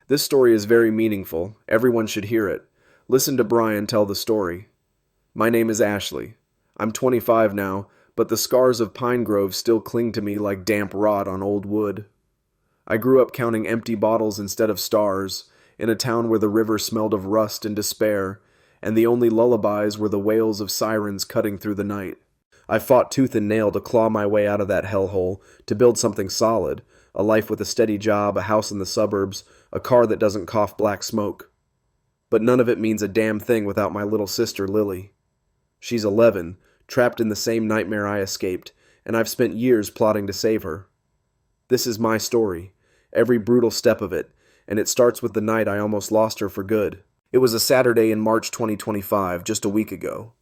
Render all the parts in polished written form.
This story is very meaningful. Everyone should hear it. Listen to Brian tell the story. My name is Ashley. I'm 25 now, but the scars of Pine Grove still cling to me like damp rot on old wood. I grew up counting empty bottles instead of stars, in a town where the river smelled of rust and despair, and the only lullabies were the wails of sirens cutting through the night. I fought tooth and nail to claw my way out of that hellhole, to build something solid, a life with a steady job, a house in the suburbs, a car that doesn't cough black smoke. But none of it means a damn thing without my little sister Lily. She's 11, trapped in the same nightmare I escaped, and I've spent years plotting to save her. This is my story, every brutal step of it, and it starts with the night I almost lost her for good. It was a Saturday in March 2025, just a week ago.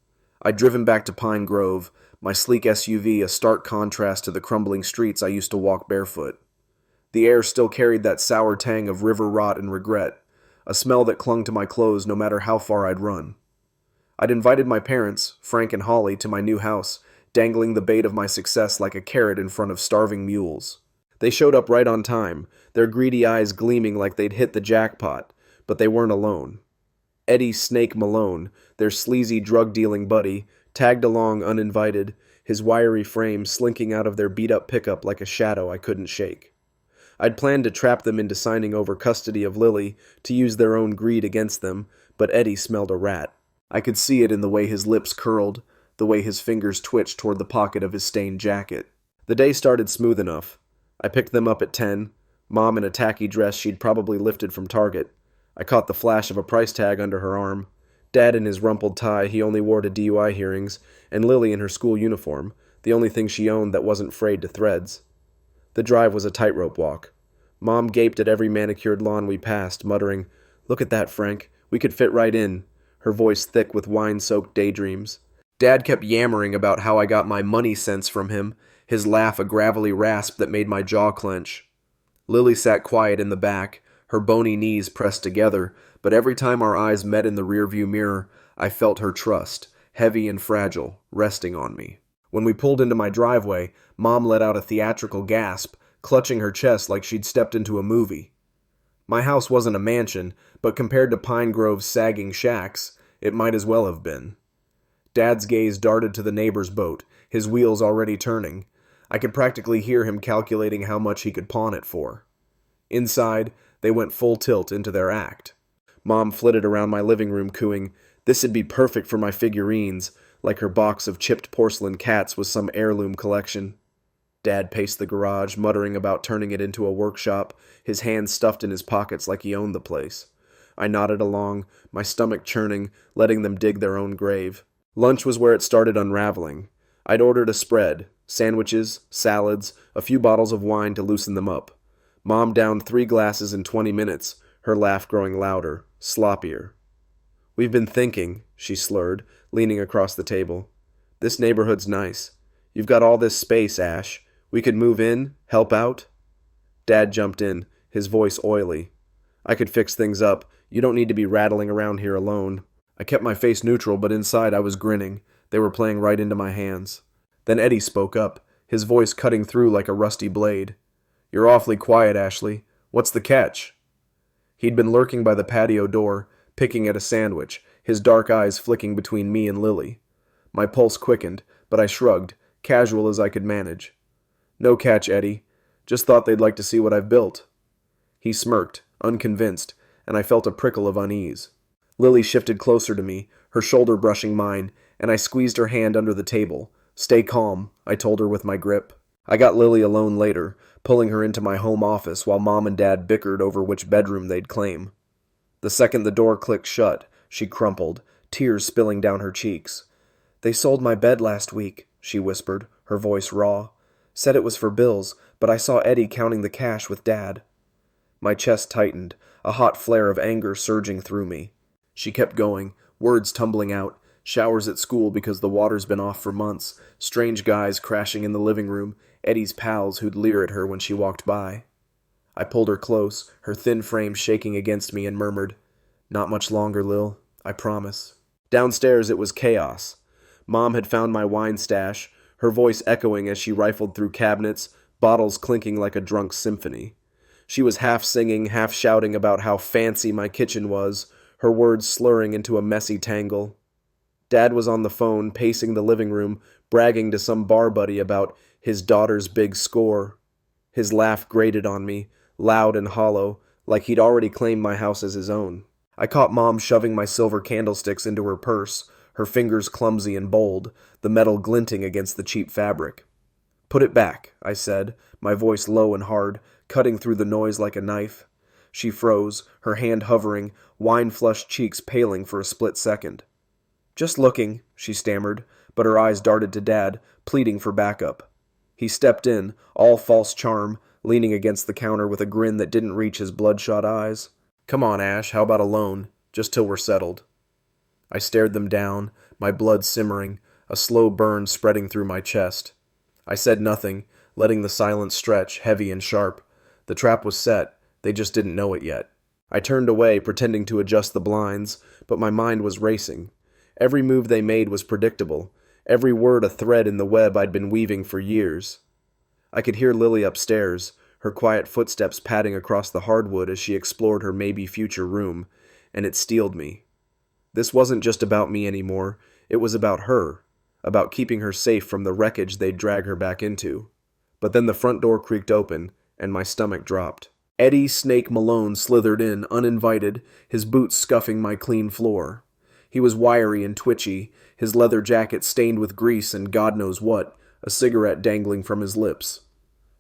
I'd driven back to Pine Grove, my sleek SUV a stark contrast to the crumbling streets I used to walk barefoot. The air still carried that sour tang of river rot and regret, a smell that clung to my clothes no matter how far I'd run. I'd invited my parents, Frank and Holly, to my new house, dangling the bait of my success like a carrot in front of starving mules. They showed up right on time, their greedy eyes gleaming like they'd hit the jackpot, but they weren't alone. Eddie Snake Malone, their sleazy drug-dealing buddy, tagged along uninvited, his wiry frame slinking out of their beat-up pickup like a shadow I couldn't shake. I'd planned to trap them into signing over custody of Lily, to use their own greed against them, but Eddie smelled a rat. I could see it in the way his lips curled, the way his fingers twitched toward the pocket of his stained jacket. The day started smooth enough. I picked them up at 10, Mom in a tacky dress she'd probably lifted from Target. I caught the flash of a price tag under her arm. Dad in his rumpled tie he only wore to DUI hearings, and Lily in her school uniform, the only thing she owned that wasn't frayed to threads. The drive was a tightrope walk. Mom gaped at every manicured lawn we passed, muttering, "Look at that, Frank. We could fit right in," her voice thick with wine-soaked daydreams. Dad kept yammering about how I got my money sense from him, his laugh a gravelly rasp that made my jaw clench. Lily sat quiet in the back, her bony knees pressed together, but every time our eyes met in the rearview mirror, I felt her trust, heavy and fragile, resting on me. When we pulled into my driveway, Mom let out a theatrical gasp, clutching her chest like she'd stepped into a movie. My house wasn't a mansion, but compared to Pine Grove's sagging shacks, it might as well have been. Dad's gaze darted to the neighbor's boat, his wheels already turning. I could practically hear him calculating how much he could pawn it for. Inside, they went full tilt into their act. Mom flitted around my living room cooing, "This'd be perfect for my figurines," like her box of chipped porcelain cats was some heirloom collection. Dad paced the garage, muttering about turning it into a workshop, his hands stuffed in his pockets like he owned the place. I nodded along, my stomach churning, letting them dig their own grave. Lunch was where it started unraveling. I'd ordered a spread, sandwiches, salads, a few bottles of wine to loosen them up. Mom downed 3 glasses in 20 minutes, her laugh growing louder, sloppier. "We've been thinking," she slurred, leaning across the table. "This neighborhood's nice. You've got all this space, Ash. We could move in, help out." Dad jumped in, his voice oily. "I could fix things up. You don't need to be rattling around here alone." I kept my face neutral, but inside I was grinning. They were playing right into my hands. Then Eddie spoke up, his voice cutting through like a rusty blade. "You're awfully quiet, Ashley. What's the catch?" He'd been lurking by the patio door, picking at a sandwich, his dark eyes flicking between me and Lily. My pulse quickened, but I shrugged, casual as I could manage. "No catch, Eddie. Just thought they'd like to see what I've built." He smirked, unconvinced, and I felt a prickle of unease. Lily shifted closer to me, her shoulder brushing mine, and I squeezed her hand under the table. "Stay calm," I told her with my grip. I got Lily alone later, pulling her into my home office while Mom and Dad bickered over which bedroom they'd claim. The second the door clicked shut, she crumpled, tears spilling down her cheeks. "They sold my bed last week," she whispered, her voice raw. "Said it was for bills, but I saw Eddie counting the cash with Dad." My chest tightened, a hot flare of anger surging through me. She kept going, words tumbling out, showers at school because the water's been off for months, strange guys crashing in the living room, Eddie's pals who'd leer at her when she walked by. I pulled her close, her thin frame shaking against me, and murmured, "Not much longer, Lil. I promise." Downstairs it was chaos. Mom had found my wine stash, her voice echoing as she rifled through cabinets, bottles clinking like a drunk symphony. She was half singing, half shouting about how fancy my kitchen was, her words slurring into a messy tangle. Dad was on the phone, pacing the living room, bragging to some bar buddy about his daughter's big score. His laugh grated on me, loud and hollow, like he'd already claimed my house as his own. I caught Mom shoving my silver candlesticks into her purse, her fingers clumsy and bold, the metal glinting against the cheap fabric. "Put it back," I said, my voice low and hard, cutting through the noise like a knife. She froze, her hand hovering, wine-flushed cheeks paling for a split second. "Just looking," she stammered, but her eyes darted to Dad, pleading for backup. He stepped in, all false charm, leaning against the counter with a grin that didn't reach his bloodshot eyes. "Come on, Ash, how about a loan? Just till we're settled." I stared them down, my blood simmering, a slow burn spreading through my chest. I said nothing, letting the silence stretch, heavy and sharp. The trap was set, they just didn't know it yet. I turned away, pretending to adjust the blinds, but my mind was racing. Every move they made was predictable, every word a thread in the web I'd been weaving for years. I could hear Lily upstairs, her quiet footsteps padding across the hardwood as she explored her maybe future room, and it steeled me. This wasn't just about me anymore, it was about her, about keeping her safe from the wreckage they'd drag her back into. But then the front door creaked open, and my stomach dropped. Eddie Snake Malone slithered in, uninvited, his boots scuffing my clean floor. He was wiry and twitchy, his leather jacket stained with grease and God knows what, a cigarette dangling from his lips.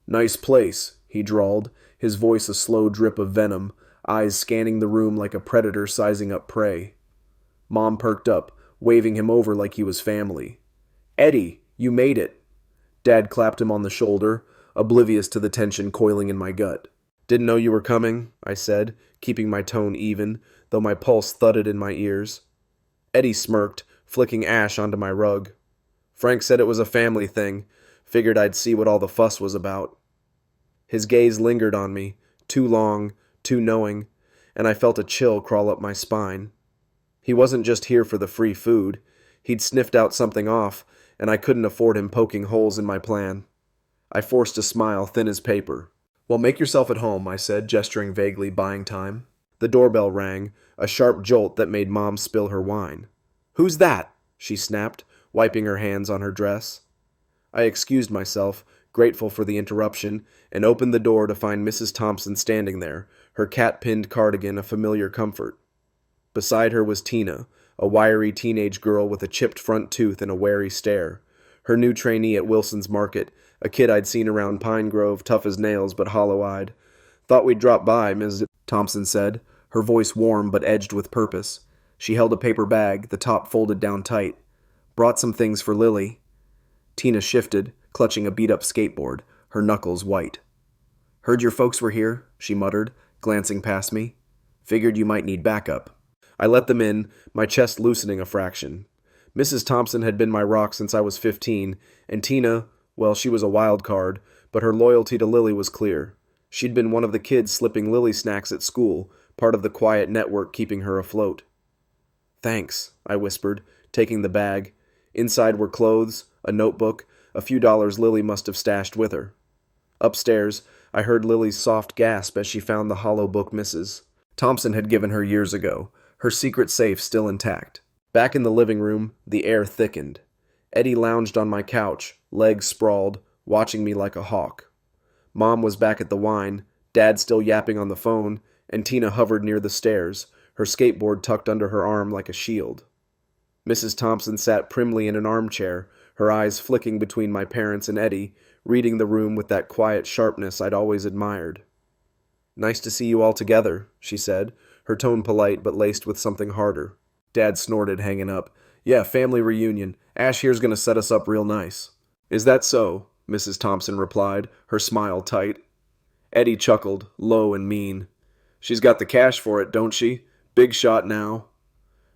"Nice place," he drawled, his voice a slow drip of venom, eyes scanning the room like a predator sizing up prey. Mom perked up, waving him over like he was family. "Eddie, you made it." Dad clapped him on the shoulder, oblivious to the tension coiling in my gut. "Didn't know you were coming," I said, keeping my tone even, though my pulse thudded in my ears. Eddie smirked, flicking ash onto my rug. "Frank said it was a family thing. Figured I'd see what all the fuss was about." His gaze lingered on me, too long, too knowing, and I felt a chill crawl up my spine. He wasn't just here for the free food. He'd sniffed out something off, and I couldn't afford him poking holes in my plan. I forced a smile thin as paper. "Well, make yourself at home," I said, gesturing vaguely, buying time. The doorbell rang, a sharp jolt that made Mom spill her wine. "Who's that?" she snapped, wiping her hands on her dress. I excused myself, grateful for the interruption, and opened the door to find Mrs. Thompson standing there, her cat-pinned cardigan a familiar comfort. Beside her was Tina, a wiry teenage girl with a chipped front tooth and a wary stare. Her new trainee at Wilson's Market, a kid I'd seen around Pine Grove, tough as nails but hollow-eyed. "Thought we'd drop by," Mrs. Thompson said, her voice warm but edged with purpose. She held a paper bag, the top folded down tight. "Brought some things for Lily." Tina shifted, clutching a beat-up skateboard, her knuckles white. "Heard your folks were here," she muttered, glancing past me. "Figured you might need backup." I let them in, my chest loosening a fraction. Mrs. Thompson had been my rock since I was 15, and Tina, well, she was a wild card, but her loyalty to Lily was clear. She'd been one of the kids slipping Lily snacks at school, part of the quiet network keeping her afloat. "Thanks," I whispered, taking the bag. Inside were clothes, a notebook, a few dollars Lily must have stashed with her. Upstairs, I heard Lily's soft gasp as she found the hollow book Mrs. Thompson had given her years ago, her secret safe still intact. Back in the living room, the air thickened. Eddie lounged on my couch, legs sprawled, watching me like a hawk. Mom was back at the wine, Dad still yapping on the phone, and Tina hovered near the stairs, her skateboard tucked under her arm like a shield. Mrs. Thompson sat primly in an armchair, her eyes flicking between my parents and Eddie, reading the room with that quiet sharpness I'd always admired. "Nice to see you all together," she said, her tone polite but laced with something harder. Dad snorted, hanging up. "Yeah, family reunion. Ash here's gonna set us up real nice." "Is that so?" Mrs. Thompson replied, her smile tight. Eddie chuckled, low and mean. "She's got the cash for it, don't she? Big shot now."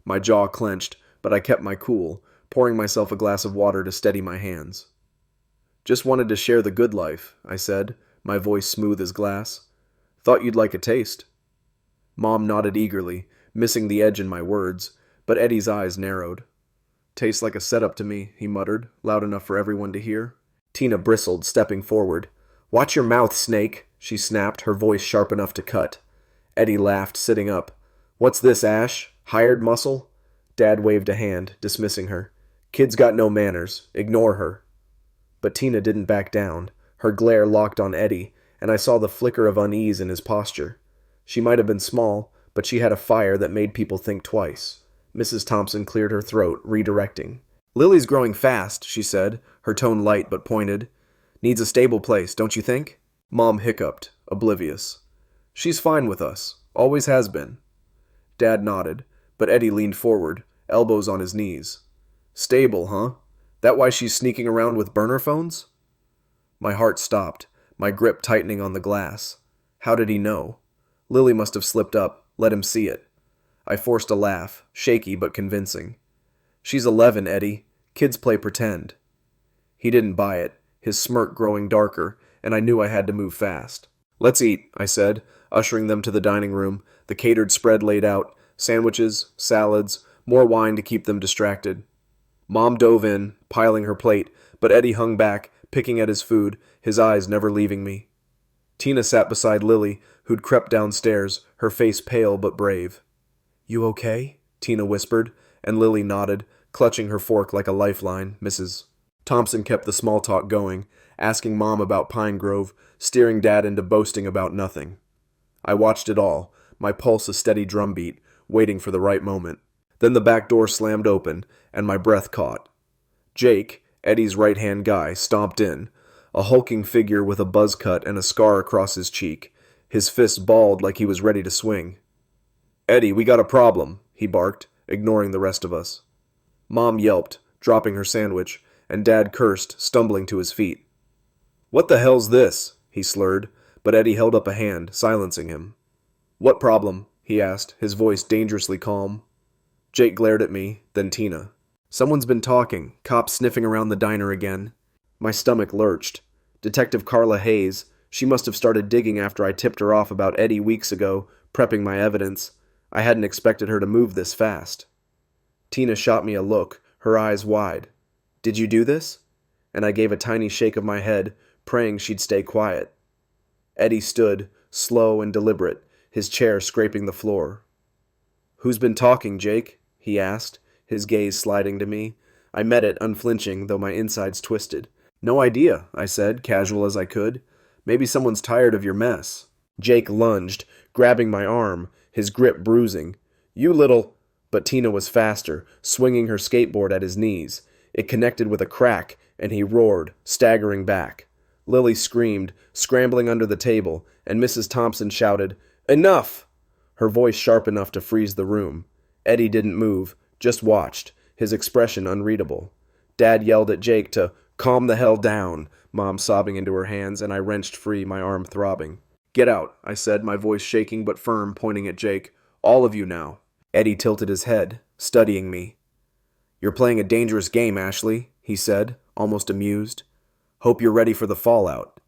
My jaw clenched, but I kept my cool, pouring myself a glass of water to steady my hands. "Just wanted to share the good life," I said, my voice smooth as glass. "Thought you'd like a taste." Mom nodded eagerly, missing the edge in my words, but Eddie's eyes narrowed. "Tastes like a setup to me," he muttered, loud enough for everyone to hear. Tina bristled, stepping forward. "Watch your mouth, Snake," she snapped, her voice sharp enough to cut. Eddie laughed, sitting up. "What's this, Ash? Hired muscle?" Dad waved a hand, dismissing her. "Kid's got no manners. Ignore her." But Tina didn't back down. Her glare locked on Eddie, and I saw the flicker of unease in his posture. She might have been small, but she had a fire that made people think twice. Mrs. Thompson cleared her throat, redirecting. "Lily's growing fast," she said, her tone light but pointed. "Needs a stable place, don't you think?" Mom hiccuped, oblivious. "She's fine with us. Always has been." Dad nodded, but Eddie leaned forward, elbows on his knees. "Stable, huh? That why she's sneaking around with burner phones?" My heart stopped, my grip tightening on the glass. How did he know? Lily must have slipped up, let him see it. I forced a laugh, shaky but convincing. "She's 11, Eddie. Kids play pretend." He didn't buy it, his smirk growing darker, and I knew I had to move fast. "Let's eat," I said, ushering them to the dining room, the catered spread laid out, sandwiches, salads, more wine to keep them distracted. Mom dove in, piling her plate, but Eddie hung back, picking at his food, his eyes never leaving me. Tina sat beside Lily, who'd crept downstairs, her face pale but brave. "You okay?" Tina whispered, and Lily nodded, clutching her fork like a lifeline. Mrs. Thompson kept the small talk going, asking Mom about Pine Grove, steering Dad into boasting about nothing. I watched it all, my pulse a steady drumbeat, waiting for the right moment. Then the back door slammed open, and my breath caught. Jake, Eddie's right-hand guy, stomped in, a hulking figure with a buzz cut and a scar across his cheek, his fist balled like he was ready to swing. "Eddie, we got a problem," he barked, ignoring the rest of us. Mom yelped, dropping her sandwich, and Dad cursed, stumbling to his feet. "What the hell's this?" he slurred, but Eddie held up a hand, silencing him. "What problem?" he asked, his voice dangerously calm. Jake glared at me, then Tina. "Someone's been talking, cops sniffing around the diner again." My stomach lurched. Detective Carla Hayes, she must have started digging after I tipped her off about Eddie weeks ago, prepping my evidence. I hadn't expected her to move this fast. Tina shot me a look, her eyes wide. "Did you do this?" And I gave a tiny shake of my head, praying she'd stay quiet. Eddie stood, slow and deliberate, his chair scraping the floor. "Who's been talking, Jake?" he asked, his gaze sliding to me. I met it, unflinching, though my insides twisted. "No idea," I said, casual as I could. "Maybe someone's tired of your mess." Jake lunged, grabbing my arm, his grip bruising. "You little—" But Tina was faster, swinging her skateboard at his knees. It connected with a crack, and he roared, staggering back. Lily screamed, scrambling under the table, and Mrs. Thompson shouted, "Enough!" Her voice sharp enough to freeze the room. Eddie didn't move, just watched, his expression unreadable. Dad yelled at Jake to calm the hell down, Mom sobbing into her hands, and I wrenched free, my arm throbbing. "Get out," I said, my voice shaking but firm, pointing at Jake. "All of you now." Eddie tilted his head, studying me. "You're playing a dangerous game, Ashley," he said, almost amused. "Hope you're ready for the fallout."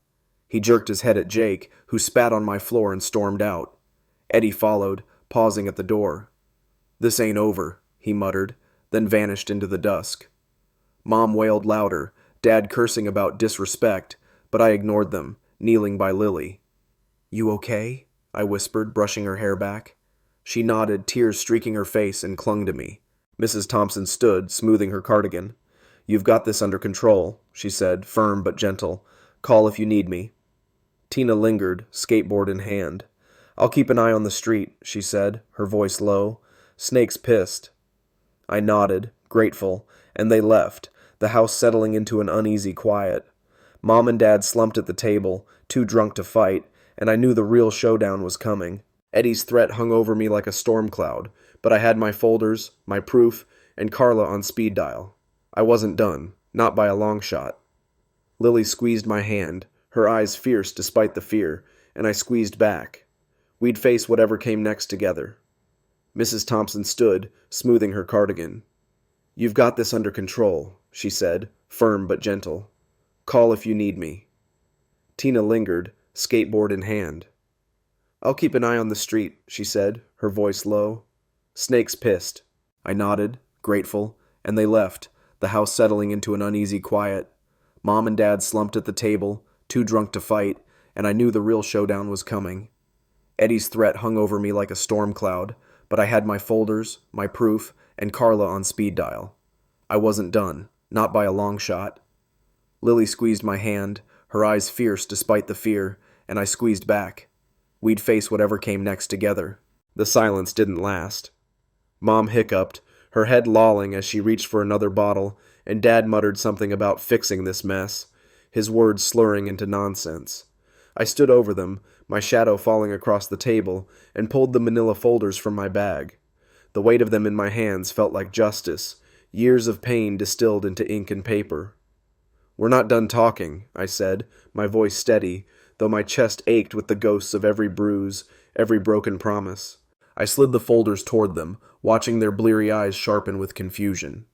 He jerked his head at Jake, who spat on my floor and stormed out. Eddie followed, pausing at the door. "This ain't over," he muttered, then vanished into the dusk. Mom wailed louder, Dad cursing about disrespect, but I ignored them, kneeling by Lily. "You okay?" I whispered, brushing her hair back. She nodded, tears streaking her face, and clung to me. Mrs. Thompson stood, smoothing her cardigan. "You've got this under control," she said, firm but gentle. "Call if you need me." Tina lingered, skateboard in hand. "I'll keep an eye on the street," she said, her voice low. "Snake's pissed." I nodded, grateful, and they left, the house settling into an uneasy quiet. Mom and Dad slumped at the table, too drunk to fight, and I knew the real showdown was coming. Eddie's threat hung over me like a storm cloud, but I had my folders, my proof, and Carla on speed dial. I wasn't done, not by a long shot. Lily squeezed my hand, her eyes fierce despite the fear, and I squeezed back. We'd face whatever came next together. Mrs. Thompson stood, smoothing her cardigan. "You've got this under control," she said, firm but gentle. "Call if you need me." Tina lingered, skateboard in hand. "I'll keep an eye on the street," she said, her voice low. "Snake's pissed." I nodded, grateful, and they left, the house settling into an uneasy quiet. Mom and Dad slumped at the table, too drunk to fight, and I knew the real showdown was coming. Eddie's threat hung over me like a storm cloud, but I had my folders, my proof, and Carla on speed dial. I wasn't done, not by a long shot. Lily squeezed my hand, her eyes fierce despite the fear, and I squeezed back. We'd face whatever came next together. The silence didn't last. Mom hiccuped, her head lolling as she reached for another bottle, and Dad muttered something about fixing this mess, his words slurring into nonsense. I stood over them, my shadow falling across the table, and pulled the manila folders from my bag. The weight of them in my hands felt like justice, years of pain distilled into ink and paper. "We're not done talking," I said, my voice steady, though my chest ached with the ghosts of every bruise, every broken promise. I slid the folders toward them, watching their bleary eyes sharpen with confusion.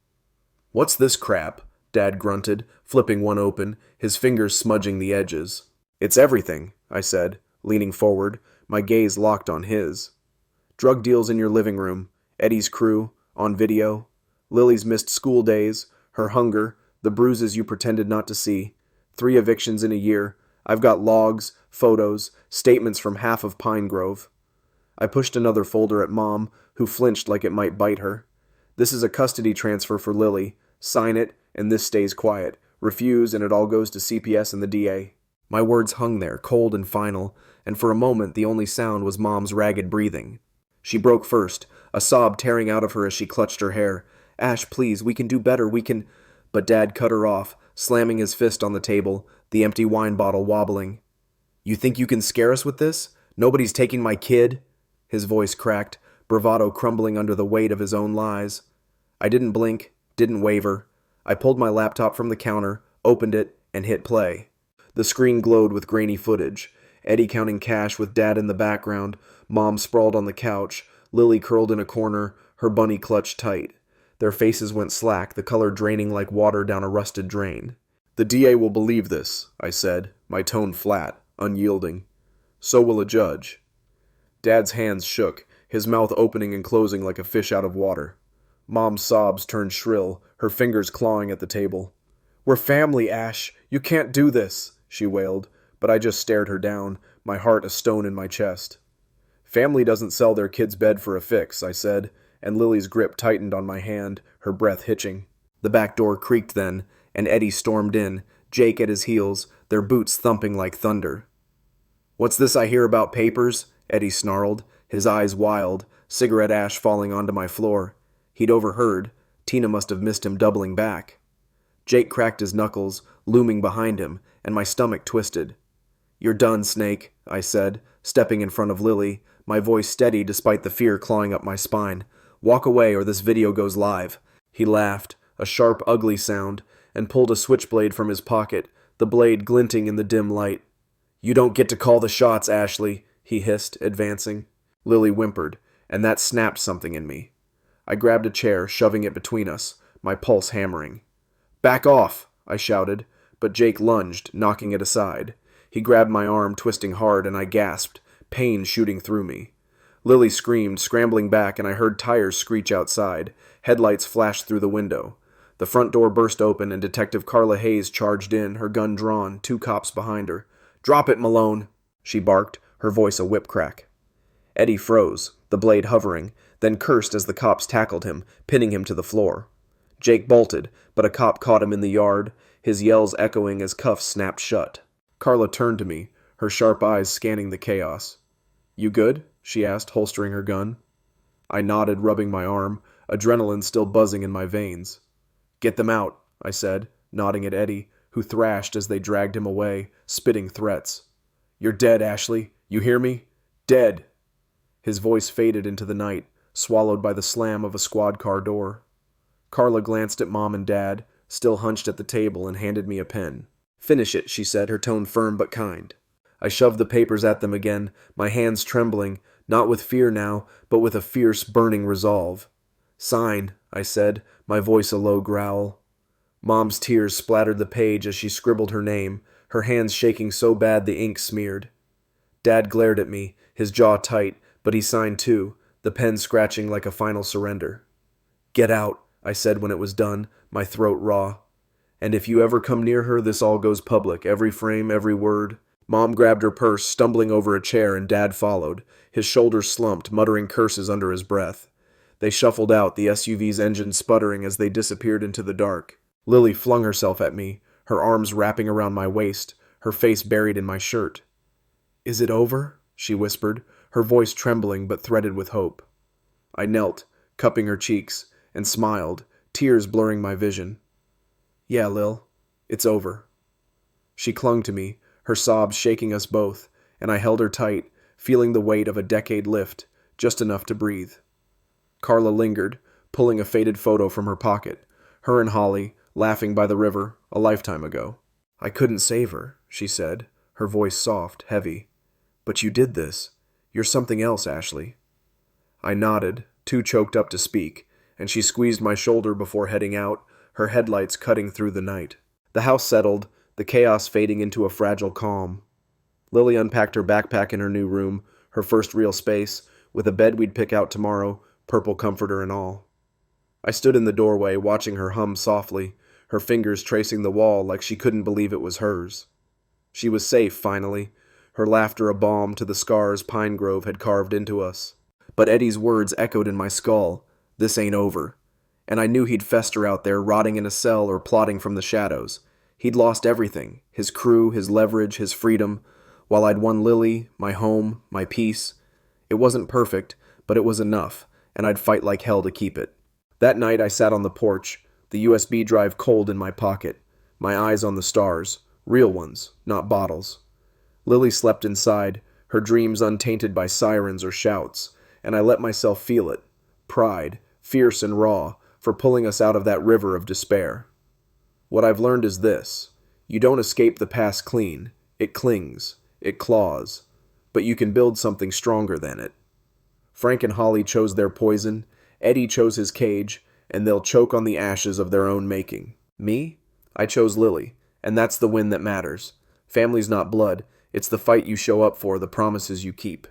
"What's this crap?" Dad grunted, flipping one open, his fingers smudging the edges. "It's everything," I said, leaning forward, my gaze locked on his. "Drug deals in your living room, Eddie's crew, on video, Lily's missed school days, her hunger, the bruises you pretended not to see, 3 evictions in a year. I've got logs, photos, statements from half of Pine Grove." I pushed another folder at Mom, who flinched like it might bite her. "This is a custody transfer for Lily. Sign it, and this stays quiet. Refuse, and it all goes to CPS and the DA." My words hung there, cold and final, and for a moment the only sound was Mom's ragged breathing. She broke first, a sob tearing out of her as she clutched her hair. "Ash, please, we can do better, we can—" But Dad cut her off, slamming his fist on the table, the empty wine bottle wobbling. "You think you can scare us with this? Nobody's taking my kid?" His voice cracked, bravado crumbling under the weight of his own lies. I didn't blink, didn't waver. I pulled my laptop from the counter, opened it, and hit play. The screen glowed with grainy footage. Eddie counting cash with Dad in the background, Mom sprawled on the couch, Lily curled in a corner, her bunny clutched tight. Their faces went slack, the color draining like water down a rusted drain. "The DA will believe this," I said, my tone flat, unyielding. "So will a judge." Dad's hands shook, his mouth opening and closing like a fish out of water. Mom's sobs turned shrill, her fingers clawing at the table. "We're family, Ash. You can't do this," she wailed, but I just stared her down, my heart a stone in my chest. "Family doesn't sell their kid's bed for a fix," I said, and Lily's grip tightened on my hand, her breath hitching. The back door creaked then, and Eddie stormed in, Jake at his heels, their boots thumping like thunder. "What's this I hear about papers?" Eddie snarled, his eyes wild, cigarette ash falling onto my floor. He'd overheard. Tina must have missed him doubling back. Jake cracked his knuckles, looming behind him, and my stomach twisted. "You're done, Snake," I said, stepping in front of Lily, my voice steady despite the fear clawing up my spine. "Walk away or this video goes live." He laughed, a sharp, ugly sound, and pulled a switchblade from his pocket, the blade glinting in the dim light. "You don't get to call the shots, Ashley," he hissed, advancing. Lily whimpered, and that snapped something in me. I grabbed a chair, shoving it between us, my pulse hammering. "Back off!" I shouted, but Jake lunged, knocking it aside. He grabbed my arm, twisting hard, and I gasped, pain shooting through me. Lily screamed, scrambling back, and I heard tires screech outside. Headlights flashed through the window. The front door burst open, and Detective Carla Hayes charged in, her gun drawn, 2 cops behind her. "Drop it, Malone!" she barked, her voice a whip crack. Eddie froze, the blade hovering, then cursed as the cops tackled him, pinning him to the floor. Jake bolted, but a cop caught him in the yard, his yells echoing as cuffs snapped shut. Carla turned to me, her sharp eyes scanning the chaos. "You good?" she asked, holstering her gun. I nodded, rubbing my arm, adrenaline still buzzing in my veins. "Get them out," I said, nodding at Eddie, who thrashed as they dragged him away, spitting threats. "You're dead, Ashley. You hear me? Dead." His voice faded into the night, swallowed by the slam of a squad car door. Carla glanced at Mom and Dad, still hunched at the table, and handed me a pen. "Finish it," she said, her tone firm but kind. I shoved the papers at them again, my hands trembling, not with fear now, but with a fierce, burning resolve. "Sign," I said, my voice a low growl. Mom's tears splattered the page as she scribbled her name, her hands shaking so bad the ink smeared. Dad glared at me, his jaw tight, but he signed too, the pen scratching like a final surrender. "Get out," I said when it was done, my throat raw. And if you ever come near her, this all goes public, every frame, every word. Mom grabbed her purse, stumbling over a chair, and Dad followed, his shoulders slumped, muttering curses under his breath. They shuffled out, the SUV's engine sputtering as they disappeared into the dark. Lily flung herself at me, her arms wrapping around my waist, her face buried in my shirt. "Is it over?" she whispered, her voice trembling but threaded with hope. I knelt, cupping her cheeks, and smiled, tears blurring my vision. "Yeah, Lil, it's over." She clung to me, her sobs shaking us both, and I held her tight, feeling the weight of a decade lift, just enough to breathe. Carla lingered, pulling a faded photo from her pocket, her and Holly, laughing by the river, a lifetime ago. "I couldn't save her," she said, her voice soft, heavy. "But you did this. You're something else, Ashley." I nodded, too choked up to speak, and she squeezed my shoulder before heading out, her headlights cutting through the night. The house settled, the chaos fading into a fragile calm. Lily unpacked her backpack in her new room, her first real space, with a bed we'd pick out tomorrow, purple comforter and all. I stood in the doorway, watching her hum softly, her fingers tracing the wall like she couldn't believe it was hers. She was safe, finally, her laughter a balm to the scars Pine Grove had carved into us. But Eddie's words echoed in my skull, "This ain't over." And I knew he'd fester out there, rotting in a cell or plotting from the shadows. He'd lost everything, his crew, his leverage, his freedom, while I'd won Lily, my home, my peace. It wasn't perfect, but it was enough, and I'd fight like hell to keep it. That night I sat on the porch, the USB drive cold in my pocket, my eyes on the stars, real ones, not bottles. Lily slept inside, her dreams untainted by sirens or shouts, and I let myself feel it, pride, fierce and raw, for pulling us out of that river of despair. What I've learned is this: you don't escape the past clean. It clings, it claws, but you can build something stronger than it. Frank and Holly chose their poison, Eddie chose his cage, and they'll choke on the ashes of their own making. Me? I chose Lily, and that's the win that matters. Family's not blood, it's the fight you show up for, the promises you keep.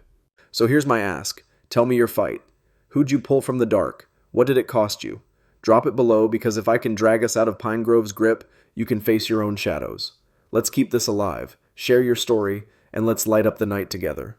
So here's my ask. Tell me your fight. Who'd you pull from the dark? What did it cost you? Drop it below, because if I can drag us out of Pine Grove's grip, you can face your own shadows. Let's keep this alive. Share your story, and let's light up the night together.